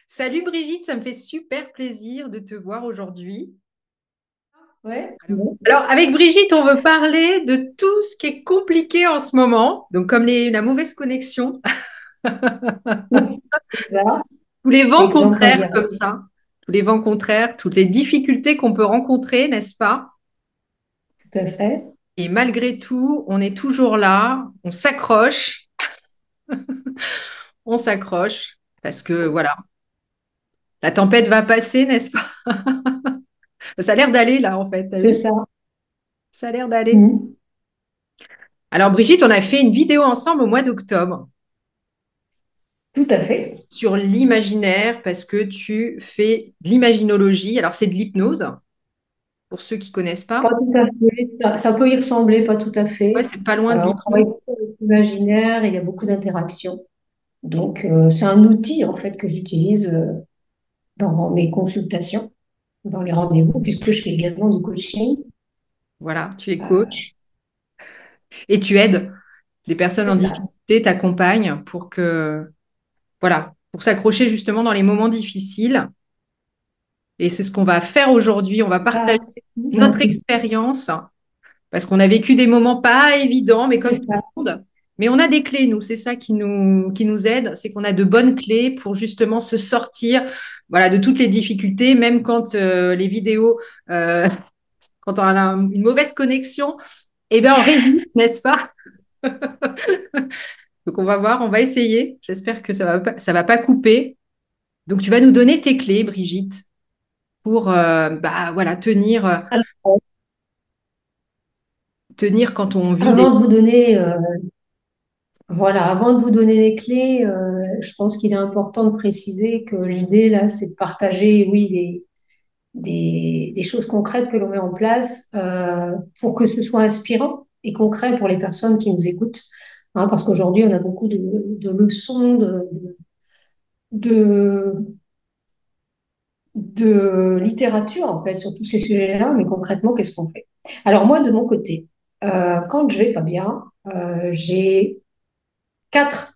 Salut Brigitte, ça me fait super plaisir de te voir aujourd'hui. Ouais. Alors, avec Brigitte, on veut parler de tout ce qui est compliqué en ce moment, donc comme la mauvaise connexion, Ça, tous les vents exemple contraires avéré. comme ça, tous les vents contraires, toutes les difficultés qu'on peut rencontrer, n'est-ce pas? Tout à fait. Et malgré tout, on est toujours là, on s'accroche, parce que voilà, la tempête va passer, n'est-ce pas? Ça a l'air d'aller là, en fait, t'as C'est vu? ça. Ça a l'air d'aller. Mhm. Alors Brigitte, on a fait une vidéo ensemble au mois d'octobre Tout à fait. sur l'imaginaire parce que tu fais de l'imaginologie. Alors, c'est de l'hypnose, pour ceux qui ne connaissent Pas pas. tout à fait. Ça peut y ressembler, pas tout à Ouais, fait. c'est pas loin de On travaille l'hypnose. beaucoup avec l'imaginaire, il y a beaucoup d'interactions. Donc, c'est un outil en fait que j'utilise dans mes consultations, dans les rendez-vous, puisque je fais également du coaching. Voilà, tu es Euh, coach et tu aides des personnes en c'est ça. difficulté, t'accompagnes voilà, pour s'accrocher justement dans les moments difficiles. Et c'est ce qu'on va faire aujourd'hui. On va partager Ça. notre expérience parce qu'on a vécu des moments pas évidents, mais C'est comme tout ça. le monde. Mais on a des clés, nous. C'est ça qui nous aide. C'est qu'on a de bonnes clés pour justement se sortir, voilà, de toutes les difficultés, même quand les vidéos, euh, quand on a une mauvaise connexion, eh bien, on résiste, n'est-ce pas? Donc, on va voir, on va essayer. J'espère que ça va pas couper. Donc, tu vas nous donner tes clés, Brigitte, pour, bah, voilà, Alors, tenir quand on vit avant des. de vous donner voilà, avant de vous donner les clés, je pense qu'il est important de préciser que l'idée là, c'est de partager, oui, des choses concrètes que l'on met en place pour que ce soit inspirant et concret pour les personnes qui nous écoutent. Hein, parce qu'aujourd'hui, on a beaucoup de leçons, de, de littérature en fait sur tous ces sujets-là, mais concrètement, qu'est-ce qu'on fait? Alors moi, de mon côté, quand je vais pas bien, j'ai quatre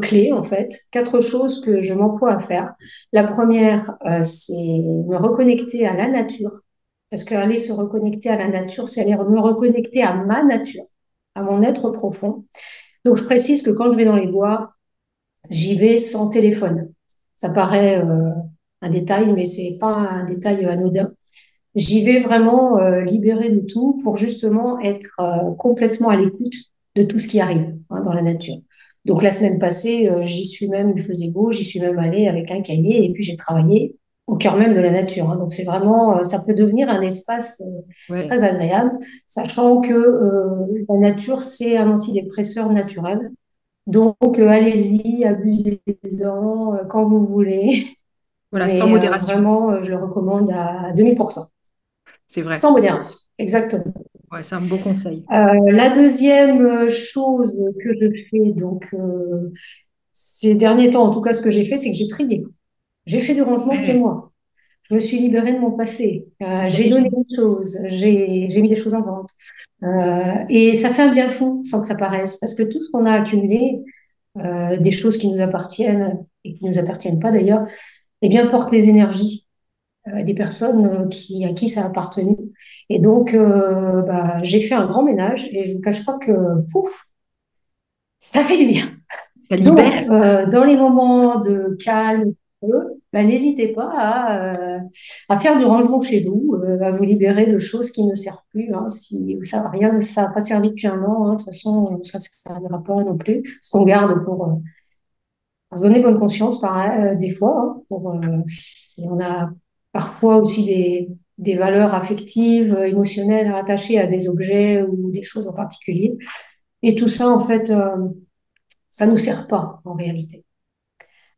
clés, en fait, quatre choses que je m'emploie à faire. La première, c'est me reconnecter à la nature. Parce qu'aller se reconnecter à la nature, c'est aller me reconnecter à ma nature, à mon être profond. Donc, je précise que quand je vais dans les bois, j'y vais sans téléphone. Ça paraît un détail, mais c'est pas un détail anodin. J'y vais vraiment libérée de tout pour justement être complètement à l'écoute de tout ce qui arrive hein, dans la nature. Donc la semaine passée, j'y suis même, il faisait beau, j'y suis même allée avec un cahier et puis j'ai travaillé au cœur même de la nature. Hein. Donc c'est vraiment, ça peut devenir un espace Ouais. très agréable, sachant que la nature, c'est un antidépresseur naturel. Donc allez-y, abusez-en quand vous voulez, Voilà, sans mais modération. vraiment, je le recommande à 2000%. C'est vrai. Sans modération, exactement. Ouais, c'est un beau conseil. La deuxième chose que je fais, donc ces derniers temps, en tout cas, ce que j'ai fait, c'est que j'ai trié. J'ai fait du rangement chez Ouais. moi. Je me suis libérée de mon passé. J'ai donné J'imagine. des choses. J'ai mis des choses en vente. Et ça fait un bien fou sans que ça paraisse. Parce que tout ce qu'on a accumulé, des choses qui nous appartiennent et qui ne nous appartiennent pas d'ailleurs, eh bien, porte les énergies des personnes à qui ça a appartenu. Et donc, bah, j'ai fait un grand ménage et je ne vous cache pas que, pouf, ça fait du bien. Ça Donc, libère. dans les moments de calme, bah, n'hésitez pas à faire du rangement chez vous, à vous libérer de choses qui ne servent plus. Hein, si ça n'a rien, ça n'a pas servi depuis un an, hein, de toute façon, ça ne servira pas non plus. Ce qu'on garde pour donner bonne conscience des fois. Hein, on a parfois aussi des valeurs affectives, émotionnelles rattachées à des objets ou des choses en particulier. Et tout ça, en fait, ça nous sert pas en réalité.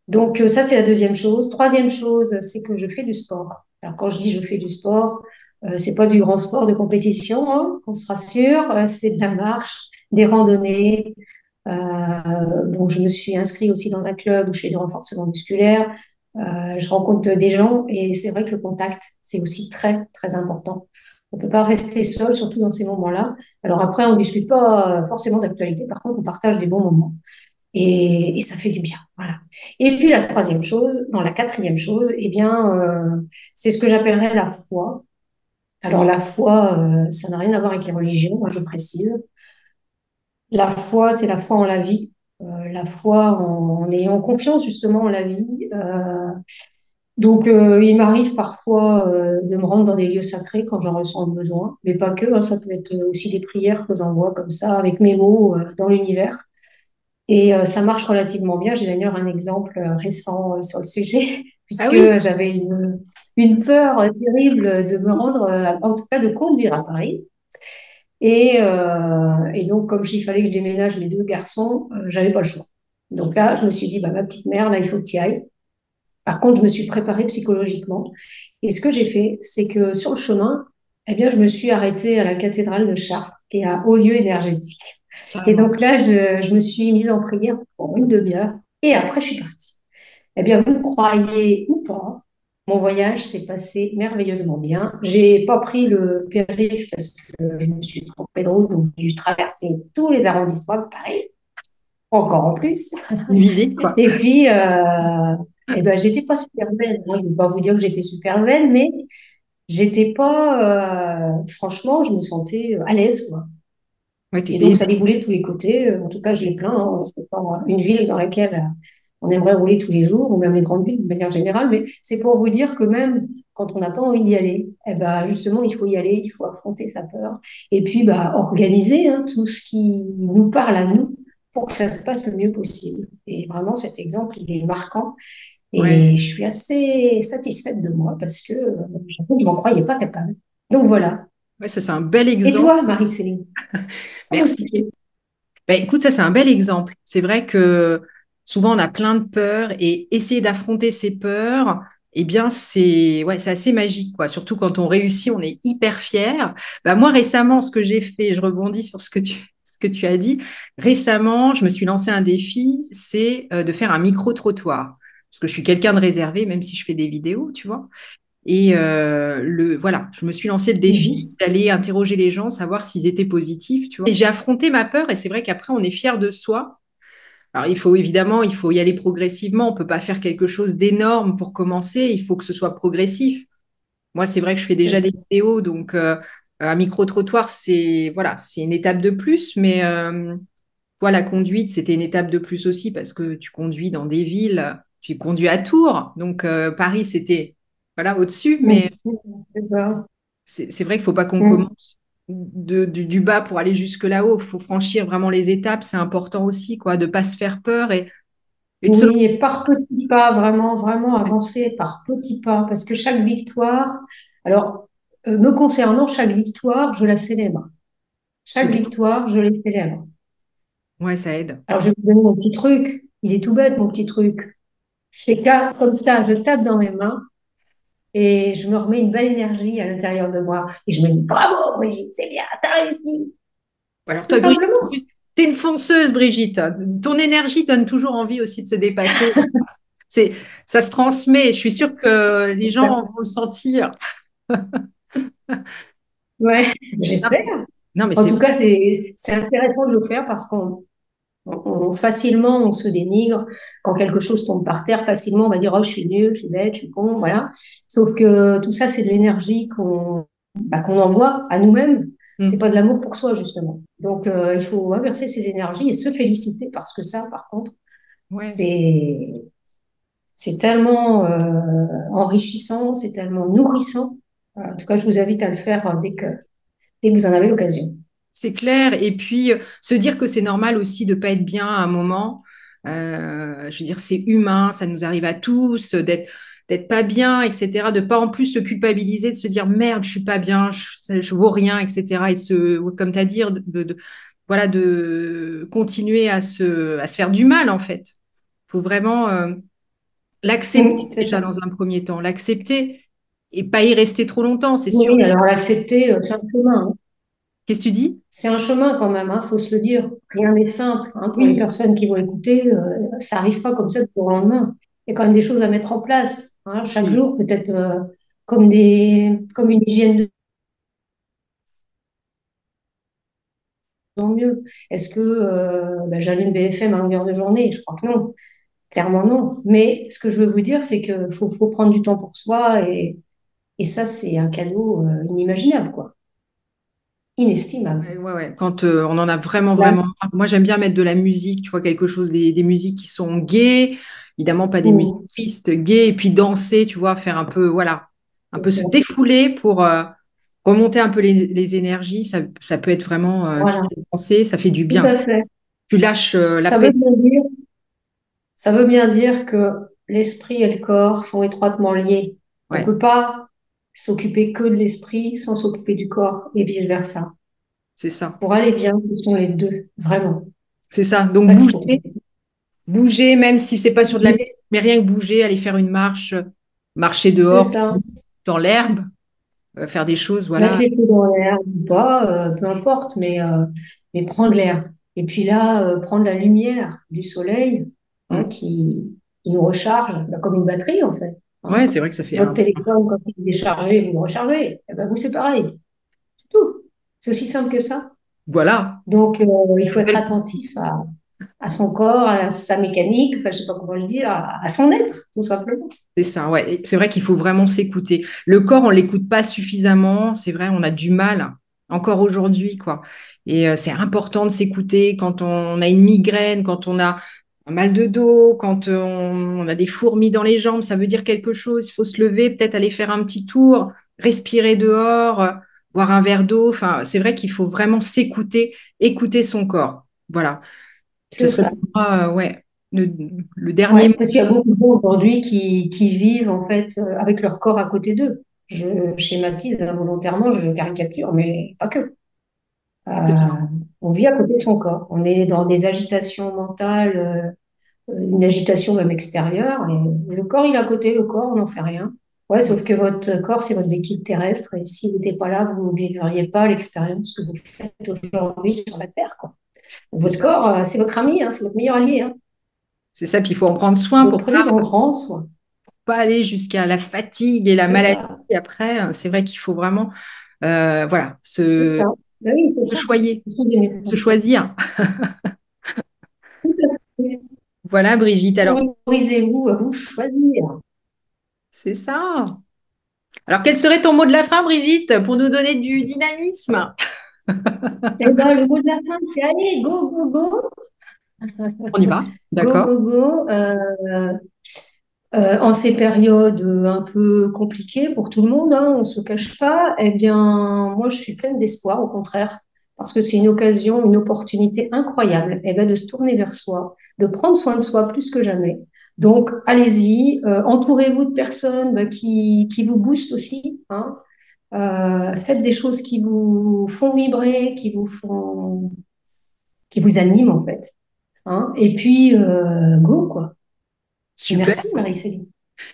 Donc ça, c'est la deuxième chose. Troisième chose, c'est que je fais du sport. Alors quand je dis je fais du sport, c'est pas du grand sport de compétition, hein, qu'on se rassure. C'est de la marche, des randonnées. Donc je me suis inscrite aussi dans un club où je fais du renforcement musculaire. Je rencontre des gens et c'est vrai que le contact, c'est aussi très très important. On peut pas rester seul, surtout dans ces moments-là. Alors après, on discute pas forcément d'actualité. Par contre, on partage des bons moments. et ça fait du bien. Voilà. Et puis la troisième chose, dans la quatrième chose, eh bien, c'est ce que j'appellerais la foi. Alors Oui, la foi, ça n'a rien à voir avec les religions, moi je précise. La foi, c'est la foi en la vie, la foi en ayant confiance justement en la vie. Donc, il m'arrive parfois de me rendre dans des lieux sacrés quand j'en ressens le besoin, mais pas que, hein, ça peut être aussi des prières que j'envoie comme ça, avec mes mots dans l'univers. Et ça marche relativement bien. J'ai d'ailleurs un exemple récent sur le sujet, ah puisque oui, j'avais une peur terrible de me rendre, en tout cas de conduire à Paris. Et donc, comme il fallait que je déménage mes deux garçons, j'avais pas le choix. Donc là, je me suis dit, bah, ma petite mère, là, il faut que tu y ailles. Par contre, je me suis préparée psychologiquement. Et ce que j'ai fait, c'est que sur le chemin, eh bien, je me suis arrêtée à la cathédrale de Chartres, qui est un haut lieu énergétique. Et carrément. donc là, je me suis mise en prière pour une demi-heure. Et après, je suis partie. Eh bien, vous me croyez ou pas, mon voyage s'est passé merveilleusement bien. J'ai pas pris le périph' parce que je me suis trompée de route, donc j'ai dû traverser tous les arrondissements de Paris, encore en plus. Une visite, quoi. Et puis, eh ben, j'étais pas super zen, hein. Je ne vais pas vous dire que j'étais super zen, mais j'étais pas, franchement, je me sentais à l'aise, quoi. Ouais, Et t'étais donc, ça déboulait de tous les côtés. En tout cas, je l'ai plaint, hein. C'est pas une ville dans laquelle on aimerait rouler tous les jours, ou même les grandes villes de manière générale, mais c'est pour vous dire que même quand on n'a pas envie d'y aller, eh ben, justement, il faut y aller, il faut affronter sa peur. Et puis, bah, organiser hein, tout ce qui nous parle à nous pour que ça se passe le mieux possible. Et vraiment, cet exemple, il est marquant. ouais, Et je suis assez satisfaite de moi parce que je ne m'en croyais pas capable. Donc voilà. ouais, ça c'est un bel Et exemple. toi, Marie-Céline, comment Merci. c'était? Ben, écoute, ça c'est un bel exemple. C'est vrai que souvent on a plein de peurs et essayer d'affronter ces peurs, eh bien c'est ouais, c'est assez magique quoi. Surtout quand on réussit, on est hyper fier. Ben, moi récemment, ce que j'ai fait, je rebondis sur ce que tu as dit. Récemment, je me suis lancé un défi, c'est de faire un micro-trottoir. Parce que je suis quelqu'un de réservé, même si je fais des vidéos, tu vois. Et voilà, je me suis lancé le défi Mhm. d'aller interroger les gens, savoir s'ils étaient positifs, tu vois. Et j'ai affronté ma peur, et c'est vrai qu'après, on est fier de soi. Alors, il faut évidemment, il faut y aller progressivement. On peut pas faire quelque chose d'énorme pour commencer. Il faut que ce soit progressif. Moi, c'est vrai que je fais C'est déjà ça. des vidéos, donc un micro-trottoir, c'est voilà, c'est une étape de plus. Mais voilà, la conduite, c'était une étape de plus aussi parce que tu conduis dans des villes. Tu conduis à Tours, donc Paris, c'était voilà au-dessus, mais Mhm. C'est ça. c'est vrai qu'il ne faut pas qu'on Mhm. commence du bas pour aller jusque là-haut. Il faut franchir vraiment les étapes. C'est important aussi, quoi, de ne pas se faire peur et de se Oui, lancer. et par petits pas, vraiment, vraiment avancer par petits pas, parce que chaque victoire, alors, me concernant, chaque victoire, je la célèbre. C'est Chaque bien. victoire, je la célèbre. Ouais, ça aide. Alors, je vais vous donner mon petit truc. Il est tout bête, mon petit truc. Je fais comme ça, je tape dans mes mains et je me remets une belle énergie à l'intérieur de moi. Et je me dis, bravo, Brigitte, c'est bien, t'as réussi. Alors, Tout toi, Brigitte, simplement. tu es une fonceuse, Brigitte. Ton énergie donne toujours envie aussi de se dépasser. C'est, ça se transmet. Je suis sûre que les gens vont le sentir. Ouais, Non, j'espère. non, mais En c'est tout vrai. cas, c'est intéressant de le faire parce facilement, on se dénigre. Quand quelque chose tombe par terre, facilement, on va dire, oh, je suis nul, je suis bête, je suis con, voilà. Sauf que tout ça, c'est de l'énergie qu'on envoie à nous-mêmes. C'est Mm. pas de l'amour pour soi, justement. Donc, il faut inverser ces énergies et se féliciter parce que ça, par contre, Ouais. c'est, c'est tellement enrichissant, c'est tellement nourrissant. En tout cas, je vous invite à le faire dès que vous en avez l'occasion. C'est clair. Et puis, se dire que c'est normal aussi de pas être bien à un moment. Je veux dire, c'est humain, ça nous arrive à tous d'être pas bien, etc. De pas en plus se culpabiliser, de se dire merde, je suis pas bien, je vaux rien, etc. Et de comme tu as dit, voilà, de continuer à se faire du mal, en fait. Il faut vraiment l'accepter C'est ça. déjà dans un premier temps, l'accepter et pas y rester trop longtemps, c'est sûr. Oui, alors l'accepter, c'est un chemin, hein. Qu'est-ce que tu dis? C'est un chemin quand même, hein, faut se le dire. Rien n'est simple, hein, pour les Oui, personnes qui vont écouter. Ça n'arrive pas comme ça du jour au lendemain. Il y a quand même des choses à mettre en place, hein, chaque oui. jour, peut-être comme une hygiène de en mieux. Est-ce que j'allume BFM à longueur de journée? Je crois que non. Clairement non. Mais ce que je veux vous dire, c'est qu'il faut prendre du temps pour soi et ça, c'est un cadeau inimaginable, quoi. Inestimable. Ouais, ouais, ouais. Quand on en a vraiment, Là, vraiment marre. Moi, j'aime bien mettre de la musique, tu vois, quelque chose, des musiques qui sont gaies, évidemment pas des musiques mm, tristes, gaies, et puis danser, tu vois, faire un peu, voilà, un peu se c'est ça. défouler pour remonter un peu les énergies. Ça peut être vraiment, si Voilà, tu danser, ça fait du tout bien. à fait. Tu lâches la Ça veut pression. bien dire, ça veut bien dire que l'esprit et le corps sont étroitement liés. On ne Ouais, peut pas s'occuper que de l'esprit sans s'occuper du corps et vice-versa. c'est ça. Pour aller bien, ce sont les deux, vraiment. C'est ça. C'est Donc, ça qu'il faut bouger, bouger, même si c'est pas sur de la musique, comprendre. mais rien que bouger, aller faire une marche, marcher C'est dehors, ça. dans l'herbe, faire des choses, Mettre voilà. les pieds dans l'air ou pas, peu importe, mais prendre l'air. Et puis là, prendre la lumière du soleil hein, Mm. qui nous recharge bah, comme une batterie en fait. Ouais, Hein. c'est vrai que ça fait Votre un. téléphone, quand il est déchargé, vous le rechargez. Et ben vous, c'est pareil. C'est tout. C'est aussi simple que ça. Voilà. Donc, il faut être Belle- attentif à son corps, à sa mécanique, enfin, je sais pas comment le dire, à son être, tout simplement. C'est ça, ouais. Et c'est vrai qu'il faut vraiment s'écouter. Le corps, on l'écoute pas suffisamment. C'est vrai, on a du mal, encore aujourd'hui, quoi. Et c'est important de s'écouter quand on a une migraine, quand on a un mal de dos, quand on a des fourmis dans les jambes, ça veut dire quelque chose. Il faut se lever, peut-être aller faire un petit tour, respirer dehors, boire un verre d'eau. Enfin, c'est vrai qu'il faut vraiment s'écouter, écouter son corps. Voilà. Ce C'est serait ça. pour moi, ouais, le dernier Ouais, mot. parce qu'il y a beaucoup de gens aujourd'hui qui vivent en fait avec leur corps à côté d'eux. Je schématise involontairement, je caricature, mais pas que. Euh, C'est ça. on vit à côté de son corps. On est dans des agitations mentales, une agitation même extérieure, et le corps il est à côté, le corps on n'en fait rien. Ouais, Ouais, sauf que votre corps c'est votre véhicule terrestre et s'il n'était pas là, vous ne vivriez pas l'expérience que vous faites aujourd'hui sur la Terre, quoi. c'est Votre ça. corps, c'est votre ami, hein, c'est votre meilleur allié, hein. C'est ça, puis il faut en prendre soin Donc pour prenez-en grand soin. pas aller jusqu'à la fatigue et la C'est maladie. ça. Après, c'est vrai qu'il faut vraiment, voilà, C'est ça. Ben oui, c'est se ça. choyer, Ce sont des se médecins. choisir. Tout à fait. Voilà, Brigitte. Alors, Autorisez-vous à vous choisir. c'est ça. Alors, quel serait ton mot de la fin, Brigitte, pour nous donner du dynamisme? Eh ben, le mot de la fin, c'est allez, go, go, go. On y va, Go, d'accord? go, go. En ces périodes un peu compliquées pour tout le monde, hein, on ne se cache pas, eh bien, moi, je suis pleine d'espoir, au contraire, parce que c'est une occasion, une opportunité incroyable, eh ben, de se tourner vers soi, de prendre soin de soi plus que jamais. Donc, allez-y, entourez-vous de personnes bah, qui vous boostent aussi, hein. Faites des choses qui vous font vibrer, qui vous animent, en fait, hein. Et puis, go, quoi. Super. Merci, Marie-Céline.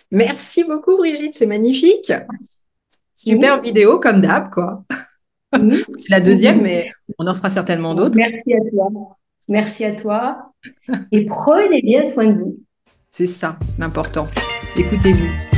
Merci beaucoup, Brigitte. C'est magnifique. Super Mhm. vidéo, comme d'hab, quoi. Mhm. C'est la deuxième, mais on en fera certainement d'autres. Merci à toi. Merci à toi. Et prenez bien soin de vous. C'est ça, l'important. Écoutez-vous.